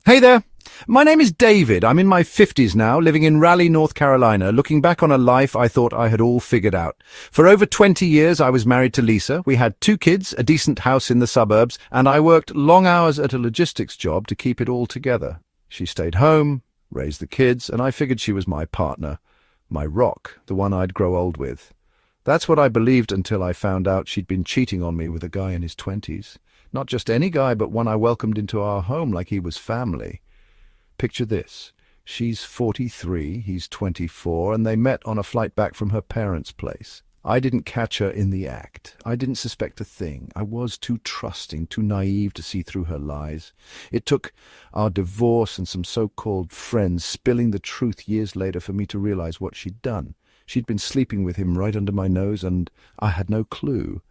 Hey there. My name is David. I'm in my 50s now, living in Raleigh, North Carolina, looking back on a life I thought I had all figured out. For over 20 years, I was married to Lisa. We had 2 kids, a decent house in the suburbs, and I worked long hours at a logistics job to keep it all together. She stayed home, raised the kids, and I figured she was my partner, my rock, the one I'd grow old with. That's what I believed until I found out she'd been cheating on me with a guy in his 20s. Not just any guy, but one I welcomed into our home like he was family. Picture this. She's 43, he's 24, and they met on a flight back from her parents' place. I didn't catch her in the act. I didn't suspect a thing. I was too trusting, too naive to see through her lies. It took our divorce and some so-called friends spilling the truth years later for me to realize what she'd done. She'd been sleeping with him right under my nose, and I had no clue.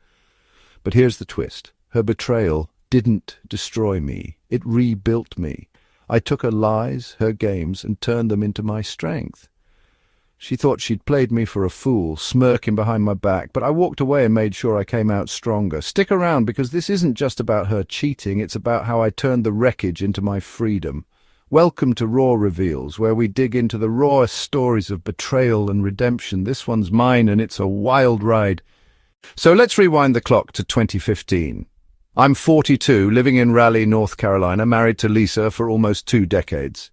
But here's the twist. Her betrayal didn't destroy me. It rebuilt me. I took her lies, her games, and turned them into my strength. She thought she'd played me for a fool, smirking behind my back, but I walked away and made sure I came out stronger. Stick around, because this isn't just about her cheating, it's about how I turned the wreckage into my freedom. Welcome to Raw Reveals, where we dig into the rawest stories of betrayal and redemption. This one's mine, and it's a wild ride. So let's rewind the clock to 2015. I'm 42, living in Raleigh, North Carolina, married to Lisa for almost 2 decades.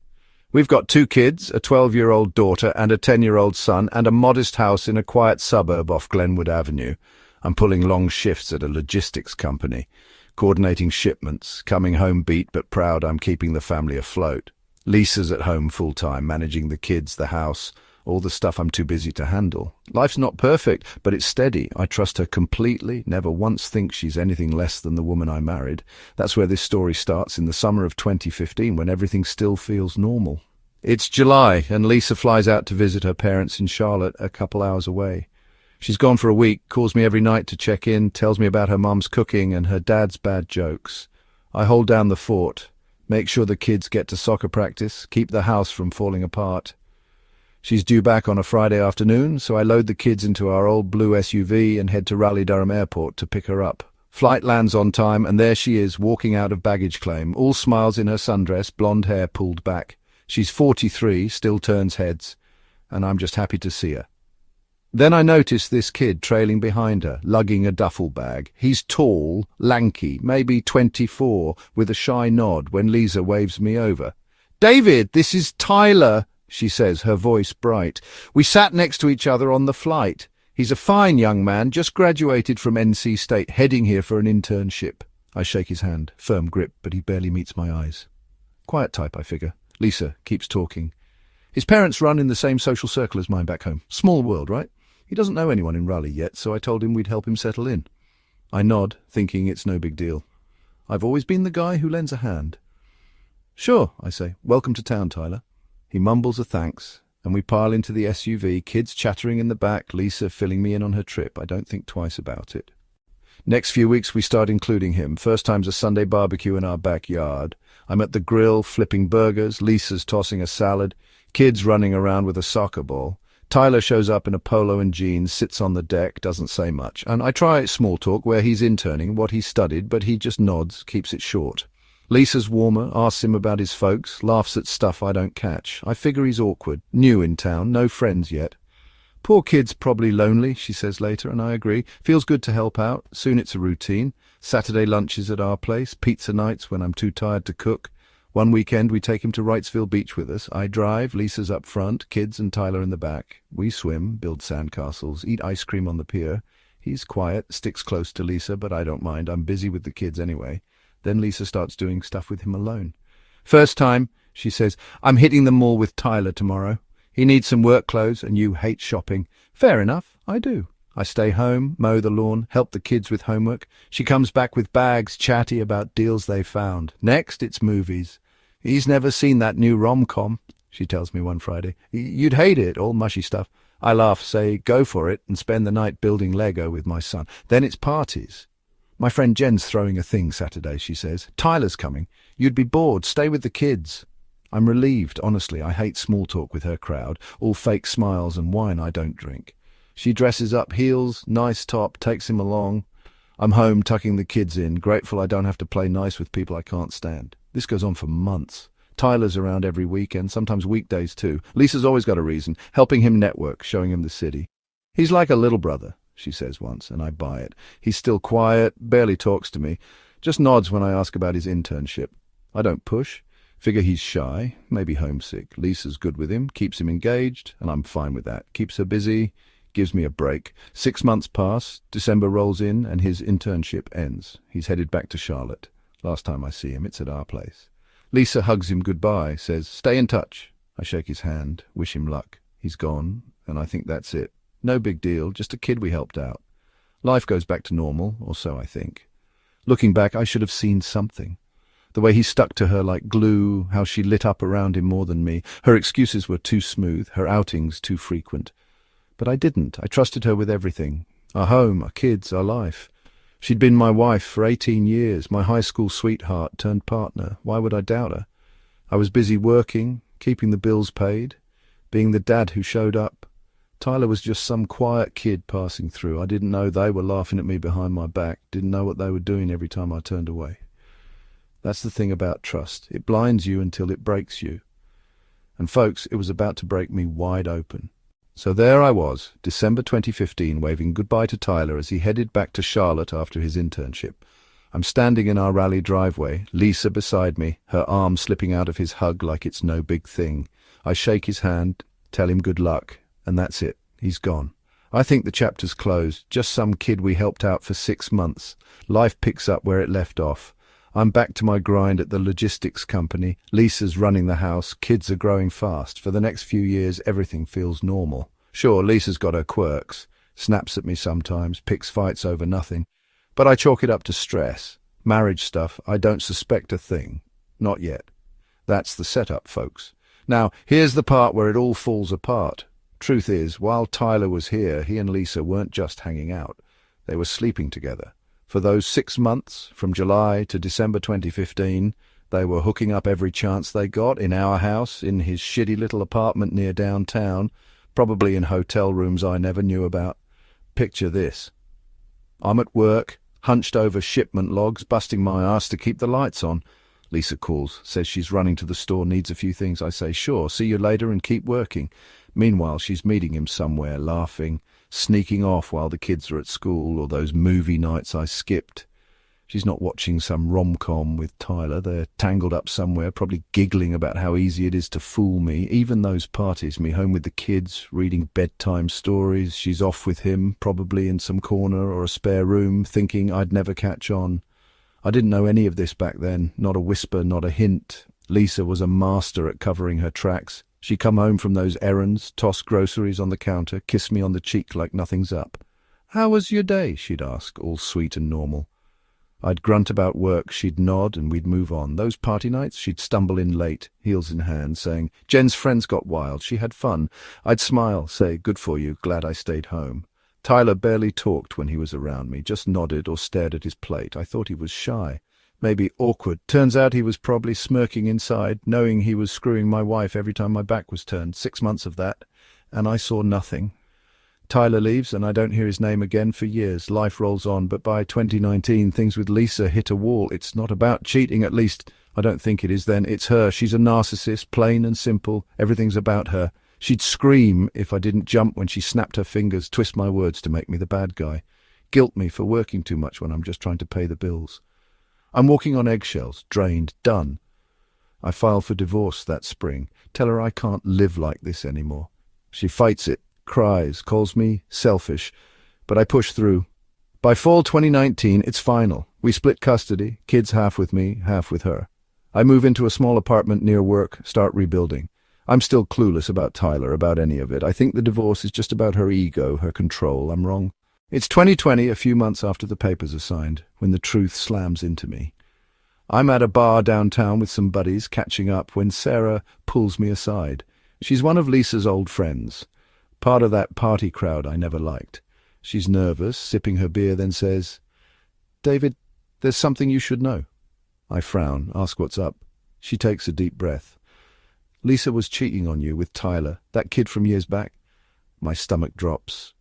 We've got 2 kids, a 12-year-old daughter and a 10-year-old son, and a modest house in a quiet suburb off Glenwood Avenue. I'm pulling long shifts at a logistics company, coordinating shipments, coming home beat but proud I'm keeping the family afloat. Lisa's at home full-time, managing the kids, the house, all the stuff I'm too busy to handle. Life's not perfect, but it's steady. I trust her completely, never once think she's anything less than the woman I married. That's where this story starts, in the summer of 2015, when everything still feels normal. It's July, and Lisa flies out to visit her parents in Charlotte, a couple hours away. She's gone for a week, calls me every night to check in, tells me about her mum's cooking and her dad's bad jokes. I hold down the fort, make sure the kids get to soccer practice, keep the house from falling apart. She's due back on a Friday afternoon, so I load the kids into our old blue SUV and head to Raleigh-Durham Airport to pick her up. Flight lands on time, and there she is, walking out of baggage claim, all smiles in her sundress, blonde hair pulled back. She's 43, still turns heads, and I'm just happy to see her. Then I notice this kid trailing behind her, lugging a duffel bag. He's tall, lanky, maybe 24, with a shy nod when Lisa waves me over. "David, this is Tyler," she says, her voice bright. "We sat next to each other on the flight. He's a fine young man, just graduated from NC State, heading here for an internship." I shake his hand, firm grip, but he barely meets my eyes. Quiet type, I figure. Lisa keeps talking. His parents run in the same social circle as mine back home. Small world, right? He doesn't know anyone in Raleigh yet, so I told him we'd help him settle in. I nod, thinking it's no big deal. I've always been the guy who lends a hand. "Sure," I say. "Welcome to town, Tyler." He mumbles a thanks, and we pile into the SUV, kids chattering in the back, Lisa filling me in on her trip. I don't think twice about it. Next few weeks we start including him. First time's a Sunday barbecue in our backyard. I'm at the grill, flipping burgers, Lisa's tossing a salad, kids running around with a soccer ball. Tyler shows up in a polo and jeans, sits on the deck, doesn't say much. And I try small talk where he's interning, what he studied, but he just nods, keeps it short. Lisa's warmer, asks him about his folks, laughs at stuff I don't catch. I figure he's awkward, new in town, no friends yet. "Poor kid's probably lonely," she says later, and I agree. Feels good to help out. Soon it's a routine. Saturday lunches at our place, pizza nights when I'm too tired to cook. One weekend we take him to Wrightsville Beach with us. I drive, Lisa's up front, kids and Tyler in the back. We swim, build sandcastles, eat ice cream on the pier. He's quiet, sticks close to Lisa, but I don't mind. I'm busy with the kids anyway. Then Lisa starts doing stuff with him alone. "First time," she says, "I'm hitting the mall with Tyler tomorrow. He needs some work clothes, and you hate shopping." Fair enough, I do. I stay home, mow the lawn, help the kids with homework. She comes back with bags, chatty about deals they found. Next, it's movies. "He's never seen that new rom-com," she tells me one Friday. "You'd hate it, all mushy stuff." I laugh, say, "Go for it," and spend the night building Lego with my son. Then it's parties. "My friend Jen's throwing a thing Saturday," she says. "Tyler's coming. You'd be bored. Stay with the kids." I'm relieved, honestly. I hate small talk with her crowd, all fake smiles and wine I don't drink. She dresses up, heels, nice top, takes him along. I'm home tucking the kids in, grateful I don't have to play nice with people I can't stand. This goes on for months. Tyler's around every weekend, sometimes weekdays too. Lisa's always got a reason, helping him network, showing him the city. He's like a little brother, she says once, and I buy it. He's still quiet, barely talks to me, just nods when I ask about his internship. I don't push. Figure he's shy, maybe homesick. Lisa's good with him, keeps him engaged, and I'm fine with that. Keeps her busy, gives me a break. 6 months pass, December rolls in, and his internship ends. He's headed back to Charlotte. Last time I see him, it's at our place. Lisa hugs him goodbye, says, "Stay in touch." I shake his hand, wish him luck. He's gone, and I think that's it. No big deal, just a kid we helped out. Life goes back to normal, or so I think. Looking back, I should have seen something. The way he stuck to her like glue, how she lit up around him more than me. Her excuses were too smooth, her outings too frequent. But I didn't. I trusted her with everything. Our home, our kids, our life. She'd been my wife for 18 years, my high school sweetheart turned partner. Why would I doubt her? I was busy working, keeping the bills paid, being the dad who showed up. Tyler was just some quiet kid passing through. I didn't know they were laughing at me behind my back, didn't know what they were doing every time I turned away. That's the thing about trust. It blinds you until it breaks you. And folks, it was about to break me wide open. So there I was, December 2015, waving goodbye to Tyler as he headed back to Charlotte after his internship. I'm standing in our Raleigh driveway, Lisa beside me, her arm slipping out of his hug like it's no big thing. I shake his hand, tell him good luck, and that's it. He's gone. I think the chapter's closed, just some kid we helped out for 6 months. Life picks up where it left off. I'm back to my grind at the logistics company. Lisa's running the house. Kids are growing fast. For the next few years, everything feels normal. Sure, Lisa's got her quirks. Snaps at me sometimes, picks fights over nothing. But I chalk it up to stress. Marriage stuff, I don't suspect a thing. Not yet. That's the setup, folks. Now, here's the part where it all falls apart. Truth is, while Tyler was here, he and Lisa weren't just hanging out. They were sleeping together. For those 6 months, from July to December 2015, they were hooking up every chance they got in our house, in his shitty little apartment near downtown, probably in hotel rooms I never knew about. Picture this. I'm at work, hunched over shipment logs, busting my ass to keep the lights on. Lisa calls, says she's running to the store, needs a few things. I say, sure, see you later and keep working. Meanwhile, she's meeting him somewhere, laughing, sneaking off while the kids are at school, or those movie nights I skipped. She's not watching some rom-com with Tyler. They're tangled up somewhere, probably giggling about how easy it is to fool me. Even those parties, me home with the kids, reading bedtime stories. She's off with him, probably in some corner or a spare room, thinking I'd never catch on. I didn't know any of this back then, not a whisper, not a hint. Lisa was a master at covering her tracks. She'd come home from those errands, toss groceries on the counter, kiss me on the cheek like nothing's up. "How was your day?" she'd ask, all sweet and normal. I'd grunt about work, she'd nod, and we'd move on. Those party nights, she'd stumble in late, heels in hand, saying, "Jen's friends got wild, she had fun." I'd smile, say, "Good for you, glad I stayed home." Tyler barely talked when he was around me, just nodded or stared at his plate. I thought he was shy. Maybe awkward. Turns out he was probably smirking inside, knowing he was screwing my wife every time my back was turned. 6 months of that, and I saw nothing. Tyler leaves, and I don't hear his name again for years. Life rolls on, but by 2019, things with Lisa hit a wall. It's not about cheating, at least I don't think it is then. It's her. She's a narcissist, plain and simple. Everything's about her. She'd scream if I didn't jump when she snapped her fingers, twist my words to make me the bad guy. Guilt me for working too much when I'm just trying to pay the bills. I'm walking on eggshells, drained, done. I file for divorce that spring. Tell her I can't live like this anymore. She fights it, cries, calls me selfish, but I push through. By fall 2019, it's final. We split custody, kids half with me, half with her. I move into a small apartment near work, start rebuilding. I'm still clueless about Tyler, about any of it. I think the divorce is just about her ego, her control. I'm wrong. It's 2020, a few months after the papers are signed, when the truth slams into me. I'm at a bar downtown with some buddies, catching up, when Sarah pulls me aside. She's one of Lisa's old friends, part of that party crowd I never liked. She's nervous, sipping her beer, then says, "David, there's something you should know." I frown, ask what's up. She takes a deep breath. "Lisa was cheating on you with Tyler, that kid from years back." My stomach drops.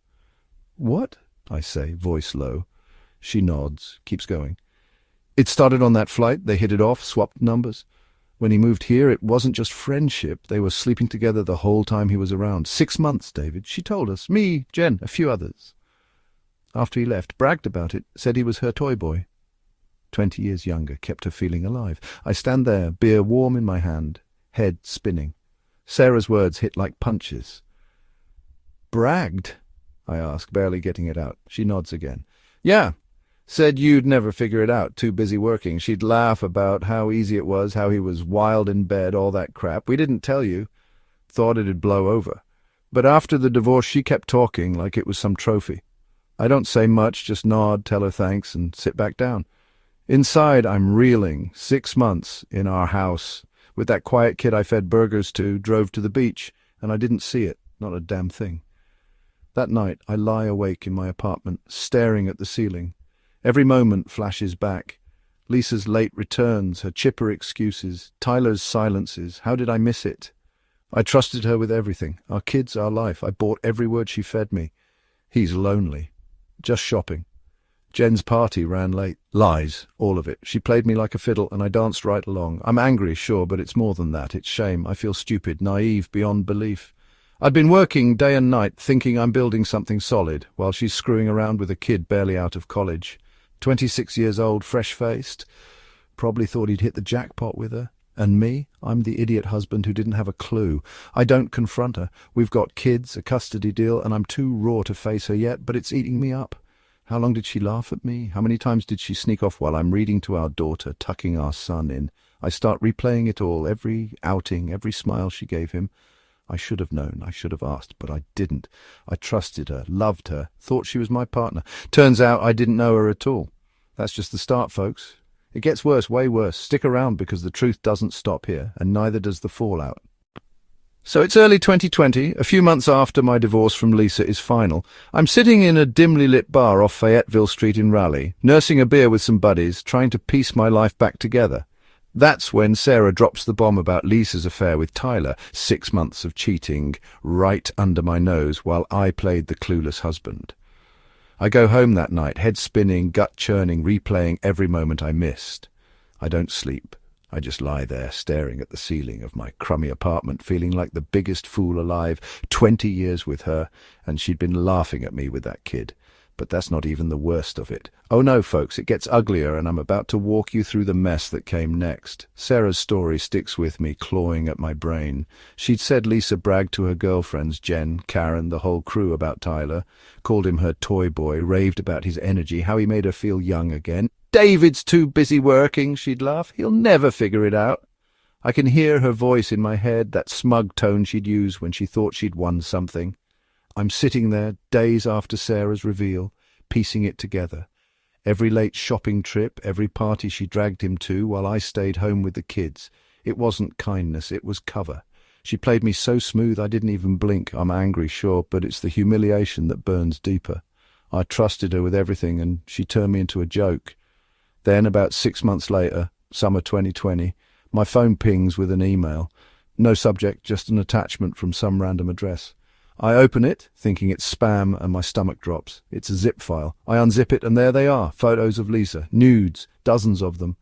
"What?" I say, voice low. She nods, keeps going. "It started on that flight, they hit it off, swapped numbers. When he moved here, it wasn't just friendship. They were sleeping together the whole time he was around. 6 months, David. She told us. Me, Jen, a few others. After he left, bragged about it, said he was her toy boy. 20 years younger, kept her feeling alive. I stand there, beer warm in my hand, head spinning. Sarah's words hit like punches. Bragged? I ask, barely getting it out. She nods again. Yeah. Said you'd never figure it out, too busy working. She'd laugh about how easy it was, how he was wild in bed, all that crap. We didn't tell you. Thought it'd blow over. But after the divorce, she kept talking like it was some trophy. I don't say much, just nod, tell her thanks, and sit back down. Inside, I'm reeling. 6 months in our house, with that quiet kid I fed burgers to, drove to the beach, and I didn't see it, not a damn thing. That night, I lie awake in my apartment, staring at the ceiling. Every moment flashes back. Lisa's late returns, her chipper excuses, Tyler's silences. How did I miss it? I trusted her with everything. Our kids, our life. I bought every word she fed me. He's lonely. Just shopping. Jen's party ran late. Lies, all of it. She played me like a fiddle, and I danced right along. I'm angry, sure, but it's more than that. It's shame. I feel stupid, naive, beyond belief. I'd been working day and night, thinking I'm building something solid, while she's screwing around with a kid barely out of college. 26 years old, fresh-faced. Probably thought he'd hit the jackpot with her. And me? I'm the idiot husband who didn't have a clue. I don't confront her. We've got kids, a custody deal, and I'm too raw to face her yet, but it's eating me up. How long did she laugh at me? How many times did she sneak off while I'm reading to our daughter, tucking our son in? I start replaying it all, every outing, every smile she gave him. I should have known, I should have asked, but I didn't. I trusted her, loved her, thought she was my partner. Turns out I didn't know her at all. That's just the start, folks. It gets worse, way worse. Stick around because the truth doesn't stop here, and neither does the fallout. So it's early 2020, a few months after my divorce from Lisa is final. I'm sitting in a dimly lit bar off Fayetteville Street in Raleigh, nursing a beer with some buddies, trying to piece my life back together. That's when Sarah drops the bomb about Lisa's affair with Tyler, 6 months of cheating, right under my nose while I played the clueless husband. I go home that night, head spinning, gut churning, replaying every moment I missed. I don't sleep. I just lie there, staring at the ceiling of my crummy apartment, feeling like the biggest fool alive, 20 years with her, and she'd been laughing at me with that kid. But that's not even the worst of it. Oh no, folks, it gets uglier, and I'm about to walk you through the mess that came next. Sarah's story sticks with me, clawing at my brain. She'd said Lisa bragged to her girlfriends, Jen, Karen, the whole crew, about Tyler, called him her toy boy, raved about his energy, how he made her feel young again. David's too busy working, she'd laugh. He'll never figure it out. I can hear her voice in my head, that smug tone she'd use when she thought she'd won something. I'm sitting there, days after Sarah's reveal, piecing it together. Every late shopping trip, every party she dragged him to while I stayed home with the kids. It wasn't kindness, it was cover. She played me so smooth I didn't even blink. I'm angry, sure, but it's the humiliation that burns deeper. I trusted her with everything, and she turned me into a joke. Then, about 6 months later, summer 2020, my phone pings with an email. No subject, just an attachment from some random address. I open it, thinking it's spam, and my stomach drops. It's a zip file. I unzip it, and there they are, photos of Lisa, nudes, dozens of them.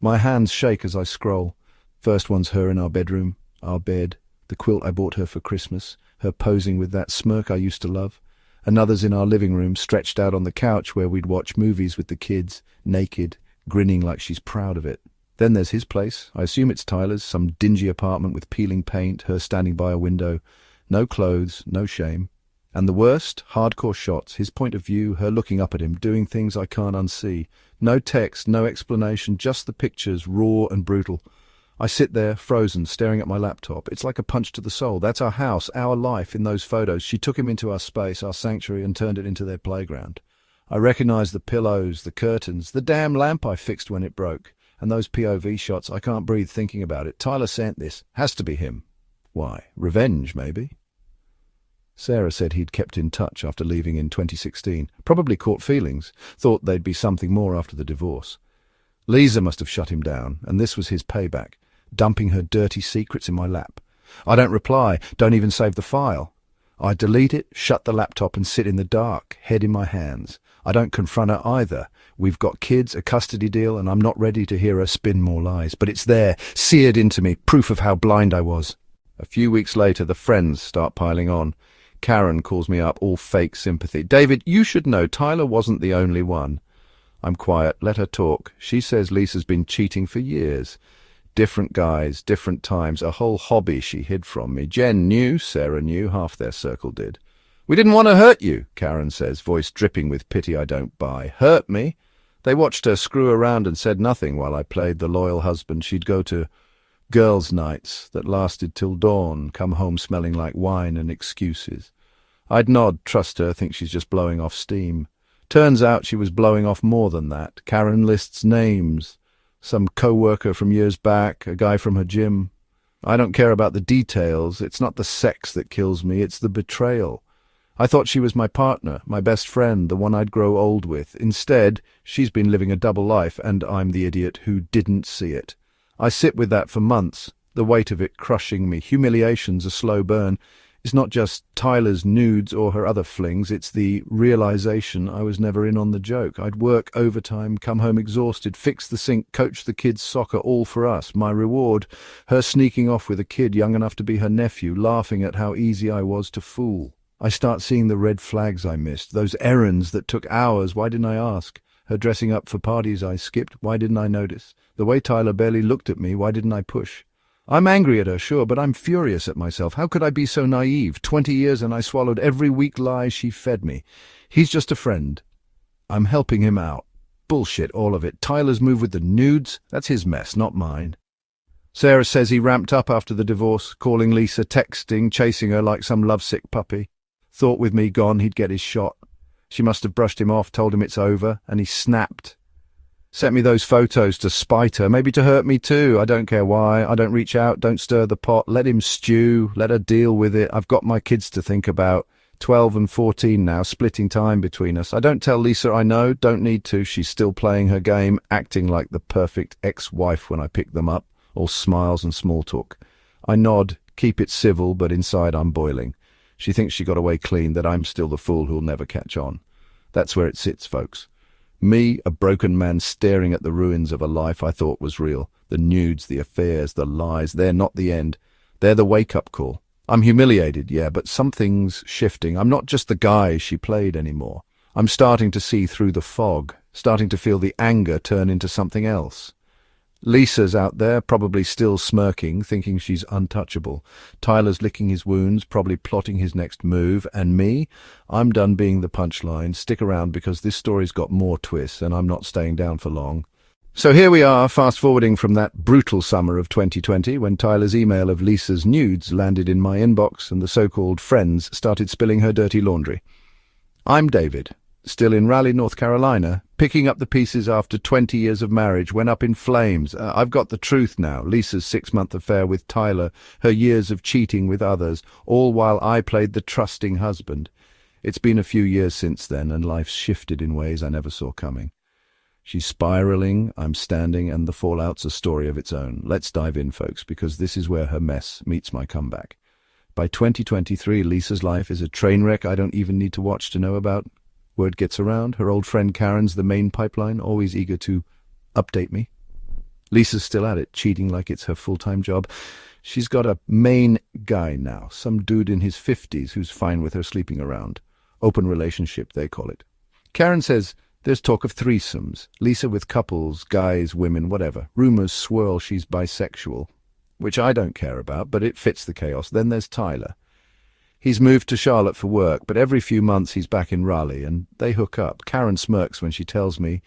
My hands shake as I scroll. First one's her in our bedroom, our bed, the quilt I bought her for Christmas, her posing with that smirk I used to love. Another's in our living room, stretched out on the couch where we'd watch movies with the kids, naked, grinning like she's proud of it. Then there's his place. I assume it's Tyler's, some dingy apartment with peeling paint, her standing by a window. No clothes, no shame. And the worst, hardcore shots, his point of view, her looking up at him, doing things I can't unsee. No text, no explanation, just the pictures, raw and brutal. I sit there, frozen, staring at my laptop. It's like a punch to the soul. That's our house, our life in those photos. She took him into our space, our sanctuary, and turned it into their playground. I recognize the pillows, the curtains, the damn lamp I fixed when it broke. And those POV shots, I can't breathe thinking about it. Tyler sent this. Has to be him. Why? Revenge, maybe? Sarah said he'd kept in touch after leaving in 2016. Probably caught feelings. Thought they'd be something more after the divorce. Lisa must have shut him down, and this was his payback. Dumping her dirty secrets in my lap. I don't reply, don't even save the file. I delete it, shut the laptop and sit in the dark, head in my hands. I don't confront her either. We've got kids, a custody deal, and I'm not ready to hear her spin more lies. But it's there, seared into me, proof of how blind I was. A few weeks later, the friends start piling on. Karen calls me up, all fake sympathy. David, you should know Tyler wasn't the only one. I'm quiet, let her talk. She says Lisa's been cheating for years. Different guys, different times, a whole hobby she hid from me. Jen knew, Sarah knew, half their circle did. We didn't want to hurt you, Karen says, voice dripping with pity I don't buy. Hurt me? They watched her screw around and said nothing while I played the loyal husband. She'd go to girls' nights that lasted till dawn, come home smelling like wine and excuses. I'd nod, trust her, think she's just blowing off steam. Turns out she was blowing off more than that. Karen lists names. Some co-worker from years back, a guy from her gym. I don't care about the details. It's not the sex that kills me, it's the betrayal. I thought she was my partner, my best friend, the one I'd grow old with. Instead, she's been living a double life, and I'm the idiot who didn't see it. I sit with that for months, the weight of it crushing me. Humiliation's a slow burn. It's not just Tyler's nudes or her other flings, it's the realization I was never in on the joke. I'd work overtime, come home exhausted, fix the sink, coach the kids' soccer, all for us. My reward, her sneaking off with a kid young enough to be her nephew, laughing at how easy I was to fool. I start seeing the red flags I missed, those errands that took hours. Why didn't I ask? Her dressing up for parties I skipped. Why didn't I notice? The way Tyler barely looked at me. Why didn't I push? I'm angry at her, sure, but I'm furious at myself. How could I be so naive? 20 years and I swallowed every weak lie she fed me. He's just a friend. I'm helping him out. Bullshit, all of it. Tyler's move with the nudes, that's his mess, not mine. Sarah says he ramped up after the divorce, calling Lisa, texting, chasing her like some lovesick puppy. Thought with me gone he'd get his shot. She must have brushed him off, told him it's over, and he snapped. Sent me those photos to spite her, maybe to hurt me too. I don't care why. I don't reach out, don't stir the pot. Let him stew, let her deal with it. I've got my kids to think about. 12 and 14 now, splitting time between us. I don't tell Lisa I know, don't need to. She's still playing her game, acting like the perfect ex-wife when I pick them up, all smiles and small talk. I nod, keep it civil, but inside I'm boiling. She thinks she got away clean, that I'm still the fool who'll never catch on. That's where it sits, folks. Me, a broken man staring at the ruins of a life I thought was real. The nudes, the affairs, the lies, they're not the end. They're the wake-up call. I'm humiliated, yeah, but something's shifting. I'm not just the guy she played anymore. I'm starting to see through the fog, starting to feel the anger turn into something else. Lisa's out there, probably still smirking, thinking she's untouchable. Tyler's licking his wounds, probably plotting his next move. And me? I'm done being the punchline. Stick around because this story's got more twists and I'm not staying down for long. So here we are, fast-forwarding from that brutal summer of 2020 when Tyler's email of Lisa's nudes landed in my inbox and the so-called friends started spilling her dirty laundry. I'm David, still in Raleigh, North Carolina, picking up the pieces after 20 years of marriage, went up in flames. I've got the truth now. Lisa's 6-month affair with Tyler, her years of cheating with others, all while I played the trusting husband. It's been a few years since then, and life's shifted in ways I never saw coming. She's spiraling, I'm standing, and the fallout's a story of its own. Let's dive in, folks, because this is where her mess meets my comeback. By 2023, Lisa's life is a train wreck I don't even need to watch to know about. Word gets around. Her old friend Karen's the main pipeline, always eager to update me. Lisa's still at it, cheating like it's her full-time job. She's got a main guy now, some dude in his 50s who's fine with her sleeping around. Open relationship, they call it. Karen says there's talk of threesomes. Lisa with couples, guys, women, whatever. Rumors swirl she's bisexual, which I don't care about, but it fits the chaos. Then there's Tyler. He's moved to Charlotte for work, but every few months he's back in Raleigh, and they hook up. Karen smirks when she tells me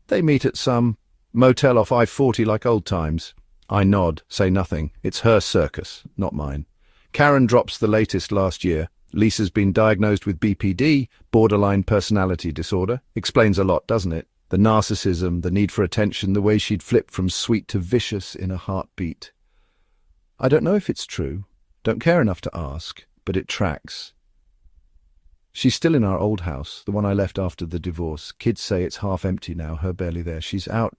they meet at some motel off I-40 like old times. I nod, say nothing. It's her circus, not mine. Karen drops the latest last year. Lisa's been diagnosed with BPD, borderline personality disorder. Explains a lot, doesn't it? The narcissism, the need for attention, the way she'd flipped from sweet to vicious in a heartbeat. I don't know if it's true. Don't care enough to ask. But it tracks. She's still in our old house, the one I left after the divorce. Kids say it's half empty now, her barely there. She's out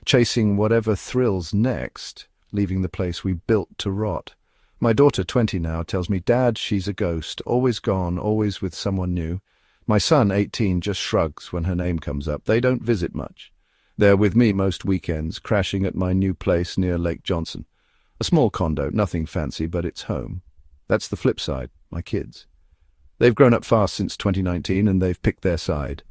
chasing whatever thrills next, leaving the place we built to rot. My daughter, 20 now, tells me, "Dad, she's a ghost, always gone, always with someone new." My son, 18, just shrugs when her name comes up. They don't visit much. They're with me most weekends, crashing at my new place near Lake Johnson. A small condo, nothing fancy, but it's home. That's the flip side, my kids. They've grown up fast since 2019, and they've picked their side.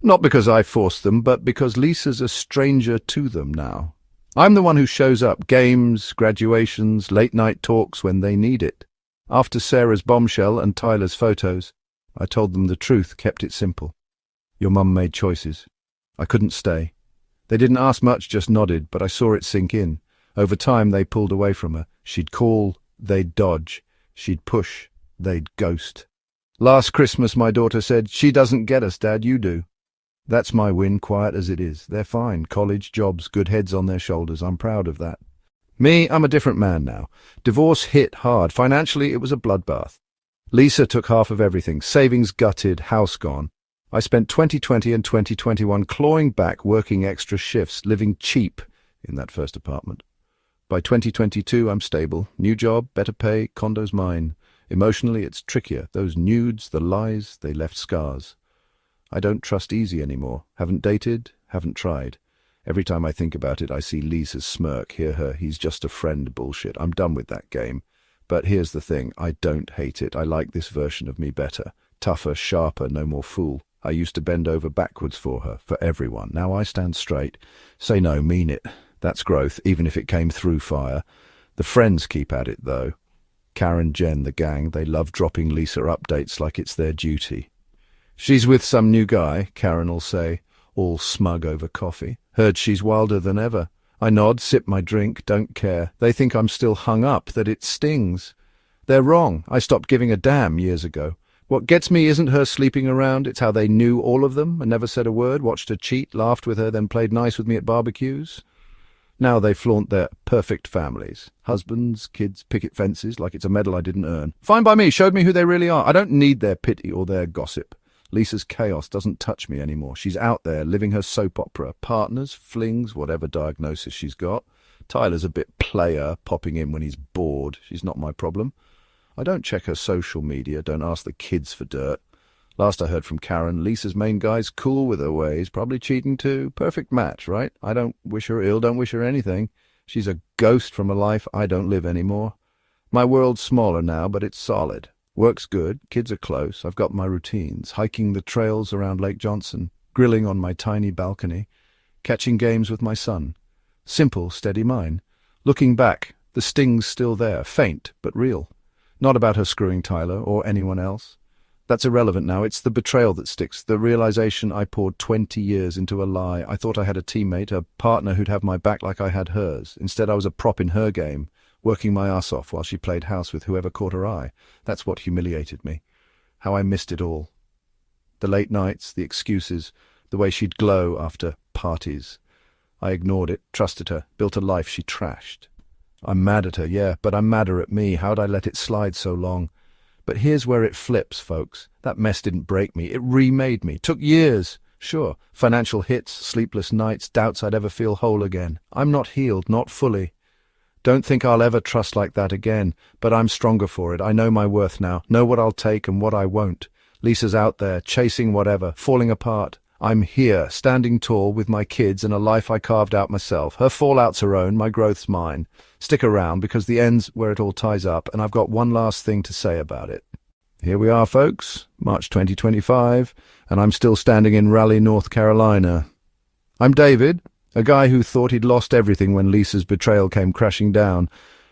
Not because I forced them, but because Lisa's a stranger to them now. I'm the one who shows up, games, graduations, late-night talks when they need it. After Sarah's bombshell and Tyler's photos, I told them the truth, kept it simple. Your mum made choices. I couldn't stay. They didn't ask much, just nodded, but I saw it sink in. Over time, they pulled away from her. She'd call, they'd dodge. She'd push, they'd ghost. Last Christmas, my daughter said, "She doesn't get us, Dad, you do." That's my win, quiet as it is. They're fine. College, jobs, good heads on their shoulders. I'm proud of that. Me, I'm a different man now. Divorce hit hard. Financially, it was a bloodbath. Lisa took half of everything. Savings gutted, house gone. I spent 2020 and 2021 clawing back, working extra shifts, living cheap in that first apartment. By 2022, I'm stable. New job, better pay, condo's mine. Emotionally, it's trickier. Those nudes, the lies, they left scars. I don't trust easy anymore. Haven't dated, haven't tried. Every time I think about it, I see Lisa's smirk, hear her, "He's just a friend" bullshit. I'm done with that game. But here's the thing, I don't hate it. I like this version of me better. Tougher, sharper, no more fool. I used to bend over backwards for her, for everyone. Now I stand straight. Say no, mean it. That's growth, even if it came through fire. The friends keep at it, though. Karen, Jen, the gang, they love dropping Lisa updates like it's their duty. "She's with some new guy," Karen'll say, all smug over coffee. "Heard she's wilder than ever." I nod, sip my drink, don't care. They think I'm still hung up, that it stings. They're wrong. I stopped giving a damn years ago. What gets me isn't her sleeping around, it's how they knew all of them and never said a word, watched her cheat, laughed with her, then played nice with me at barbecues. Now they flaunt their perfect families. Husbands, kids, picket fences, like it's a medal I didn't earn. Fine by me, showed me who they really are. I don't need their pity or their gossip. Lisa's chaos doesn't touch me anymore. She's out there, living her soap opera. Partners, flings, whatever diagnosis she's got. Tyler's a bit player, popping in when he's bored. She's not my problem. I don't check her social media, don't ask the kids for dirt. Last I heard from Karen, Lisa's main guy's cool with her ways, probably cheating too. Perfect match, right? I don't wish her ill, don't wish her anything. She's a ghost from a life I don't live anymore. My world's smaller now, but it's solid. Work's good, kids are close, I've got my routines, hiking the trails around Lake Johnson, grilling on my tiny balcony, catching games with my son. Simple, steady mine. Looking back, the sting's still there, faint, but real. Not about her screwing Tyler or anyone else. That's irrelevant now, it's the betrayal that sticks, the realization I poured 20 years into a lie. I thought I had a teammate, a partner who'd have my back like I had hers. Instead I was a prop in her game, working my ass off while she played house with whoever caught her eye. That's what humiliated me. How I missed it all. The late nights, the excuses, the way she'd glow after parties. I ignored it, trusted her, built a life she trashed. I'm mad at her, yeah, but I'm madder at me. How'd I let it slide so long? But here's where it flips, folks. That mess didn't break me. It remade me. Took years. Sure, financial hits, sleepless nights, doubts I'd ever feel whole again. I'm not healed, not fully. Don't think I'll ever trust like that again, but I'm stronger for it. I know my worth now, know what I'll take and what I won't. Lisa's out there, chasing whatever, falling apart. I'm here, standing tall with my kids and a life I carved out myself. Her fallout's her own, my growth's mine. Stick around, because the end's where it all ties up, and I've got one last thing to say about it. Here we are, folks, March 2025, and I'm still standing in Raleigh, North Carolina. I'm David, a guy who thought he'd lost everything when Lisa's betrayal came crashing down.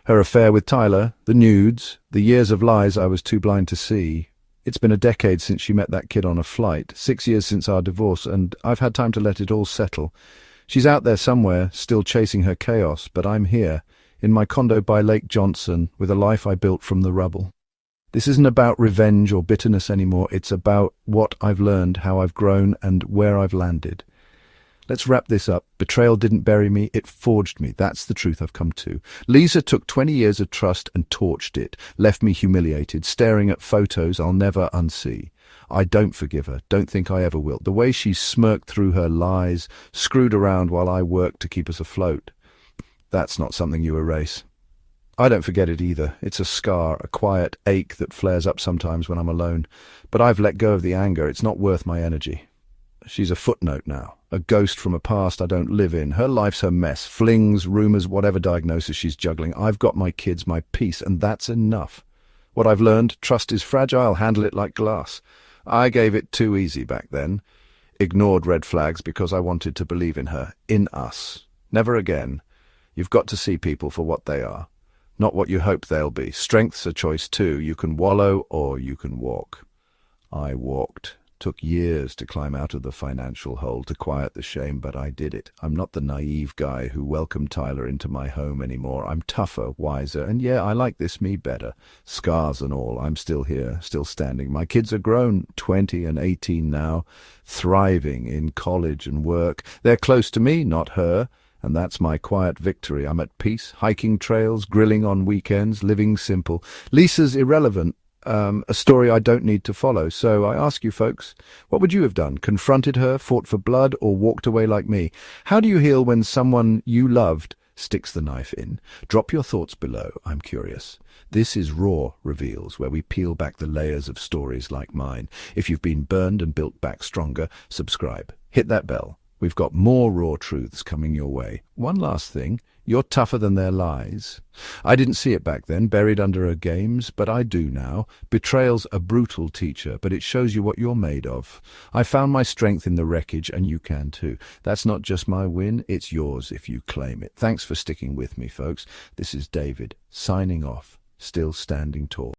Her affair with Tyler, the nudes, the years of lies I was too blind to see. It's been a decade since she met that kid on a flight, 6 years since our divorce, and I've had time to let it all settle. She's out there somewhere, still chasing her chaos, but I'm here, in my condo by Lake Johnson, with a life I built from the rubble. This isn't about revenge or bitterness anymore, it's about what I've learned, how I've grown, and where I've landed. Let's wrap this up. Betrayal didn't bury me, it forged me. That's the truth I've come to. Lisa took 20 years of trust and torched it, left me humiliated, staring at photos I'll never unsee. I don't forgive her, don't think I ever will. The way she smirked through her lies, screwed around while I worked to keep us afloat. That's not something you erase. I don't forget it either. It's a scar, a quiet ache that flares up sometimes when I'm alone. But I've let go of the anger. It's not worth my energy. She's a footnote now, a ghost from a past I don't live in. Her life's her mess, flings, rumours, whatever diagnosis she's juggling. I've got my kids, my peace, and that's enough. What I've learned, trust is fragile, handle it like glass. I gave it too easy back then. Ignored red flags because I wanted to believe in her, in us. Never again. You've got to see people for what they are, not what you hope they'll be. Strength's a choice too. You can wallow or you can walk. I walked. Took years to climb out of the financial hole, to quiet the shame, but I did it. I'm not the naive guy who welcomed Tyler into my home anymore. I'm tougher, wiser, and yeah, I like this me better. Scars and all, I'm still here, still standing. My kids are grown, 20 and 18 now, thriving in college and work. They're close to me, not her. And that's my quiet victory. I'm at peace, hiking trails, grilling on weekends, living simple. Lisa's irrelevant. A story I don't need to follow. So I ask you folks, what would you have done? Confronted her, fought for blood, or walked away like me? How do you heal when someone you loved sticks the knife in? Drop your thoughts below, I'm curious. This is Raw Reveals, where we peel back the layers of stories like mine. If you've been burned and built back stronger, subscribe. Hit that bell. We've got more raw truths coming your way. One last thing, you're tougher than their lies. I didn't see it back then, buried under her games, but I do now. Betrayal's a brutal teacher, but it shows you what you're made of. I found my strength in the wreckage, and you can too. That's not just my win, it's yours if you claim it. Thanks for sticking with me, folks. This is David, signing off, still standing tall.